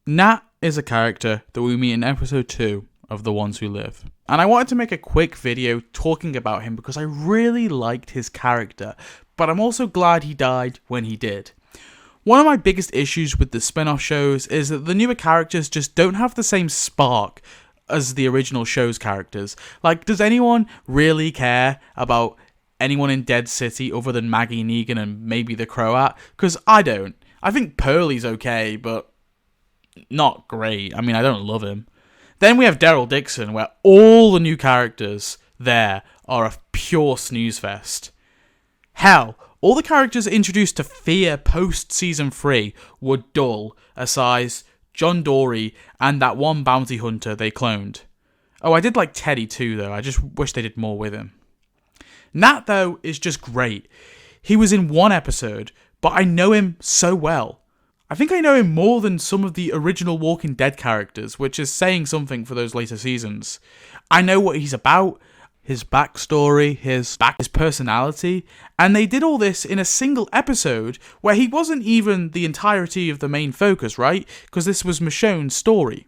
Nat is a character that we meet in episode 2 of The Ones Who Live. And I wanted to make a quick video talking about him because I really liked his character, but I'm also glad he died when he did. One of my biggest issues with the spin-off shows is that the newer characters just don't have the same spark as the original show's characters. Like, does anyone really care about anyone in Dead City other than Maggie Negan and maybe the Croat? Because I don't. I think Pearlie's okay, but not great. I mean, I don't love him. Then we have Daryl Dixon, where all the new characters there are a pure snooze fest. Hell, all the characters introduced to Fear post-season 3 were dull, aside John Dory and that one bounty hunter they cloned. Oh, I did like Teddy too, though. I just wish they did more with him. Nat, though, is just great. He was in one episode, but I know him so well. I think I know him more than some of the original Walking Dead characters, which is saying something for those later seasons. I know what he's about, his backstory, his personality, and they did all this in a single episode where he wasn't even the entirety of the main focus, right? Because this was Michonne's story.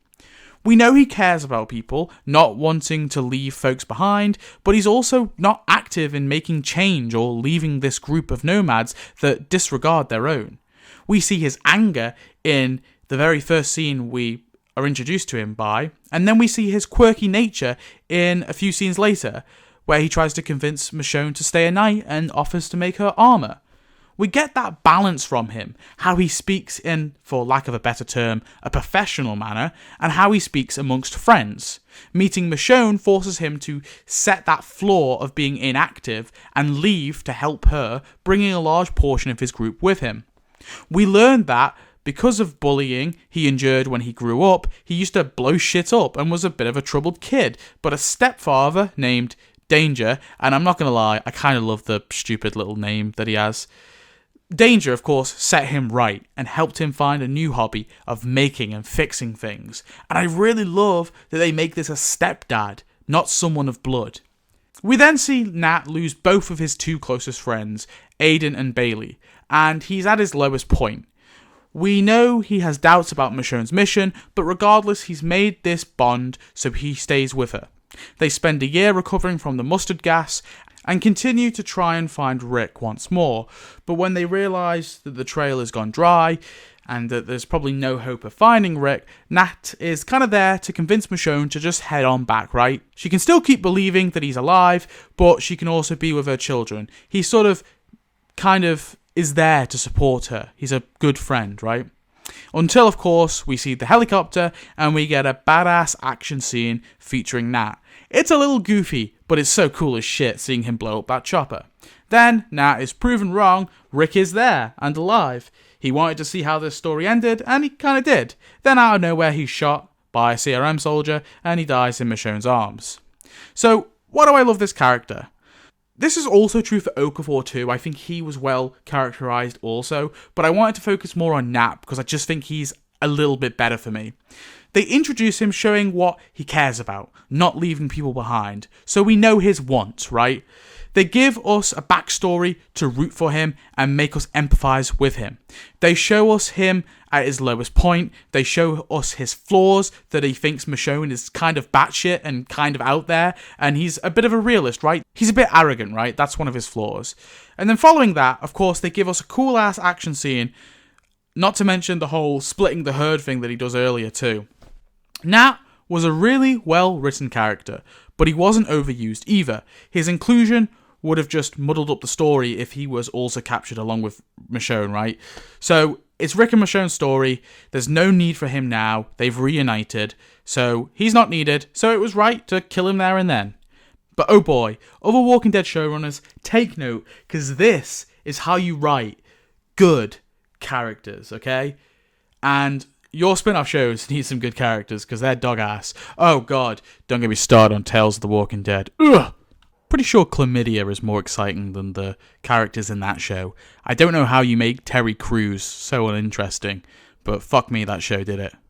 We know he cares about people, not wanting to leave folks behind, but he's also not active in making change or leaving this group of nomads that disregard their own. We see his anger in the very first scene we are introduced to him by, and then we see his quirky nature in a few scenes later, where he tries to convince Michonne to stay a night and offers to make her armor. We get that balance from him, how he speaks in, for lack of a better term, a professional manner, and how he speaks amongst friends. Meeting Michonne forces him to set that flaw of being inactive and leave to help her, bringing a large portion of his group with him. We learned that because of bullying he endured when he grew up, he used to blow shit up and was a bit of a troubled kid, but a stepfather named Danger, and I'm not going to lie, I kind of love the stupid little name that he has. Danger, of course, set him right and helped him find a new hobby of making and fixing things. And I really love that they make this a stepdad, not someone of blood. We then see Nat lose both of his two closest friends, Aiden and Bailey, and he's at his lowest point. We know he has doubts about Michonne's mission, but regardless, he's made this bond so he stays with her. They spend a year recovering from the mustard gas and continue to try and find Rick once more, but when they realise that the trail has gone dry and that there's probably no hope of finding Rick, Nat is kind of there to convince Michonne to just head on back, right? She can still keep believing that he's alive, but she can also be with her children. He sort of, kind of, is there to support her. He's a good friend, right? Until, of course, we see the helicopter and we get a badass action scene featuring Nat. It's a little goofy, but it's so cool as shit seeing him blow up that chopper. Then, Nat is proven wrong, Rick is there and alive. He wanted to see how this story ended, and he kinda did. Then out of nowhere he's shot by a CRM soldier, and he dies in Michonne's arms. So, why do I love this character? This is also true for Okafor too. I think he was well characterized also, but I wanted to focus more on Nat because I just think he's a little bit better for me. They introduce him showing what he cares about, not leaving people behind, so we know his wants, right? They give us a backstory to root for him and make us empathize with him. They show us him at his lowest point. They show us his flaws, that he thinks Michonne is kind of batshit and kind of out there, and he's a bit of a realist, right? He's a bit arrogant, right? That's one of his flaws. And then following that, of course, they give us a cool-ass action scene, not to mention the whole splitting the herd thing that he does earlier too. Nat was a really well-written character, but he wasn't overused either. His inclusion would have just muddled up the story if he was also captured along with Michonne, right? So, it's Rick and Michonne's story. There's no need for him now. They've reunited. So, he's not needed. So, it was right to kill him there and then. But oh boy, other Walking Dead showrunners, take note, because this is how you write good characters, okay? And your spin-off shows need some good characters, because they're dog ass. Oh god, don't get me started on Tales of the Walking Dead. Ugh! Pretty sure Chlamydia is more exciting than the characters in that show. I don't know how you make Terry Crews so uninteresting, but fuck me, that show did it.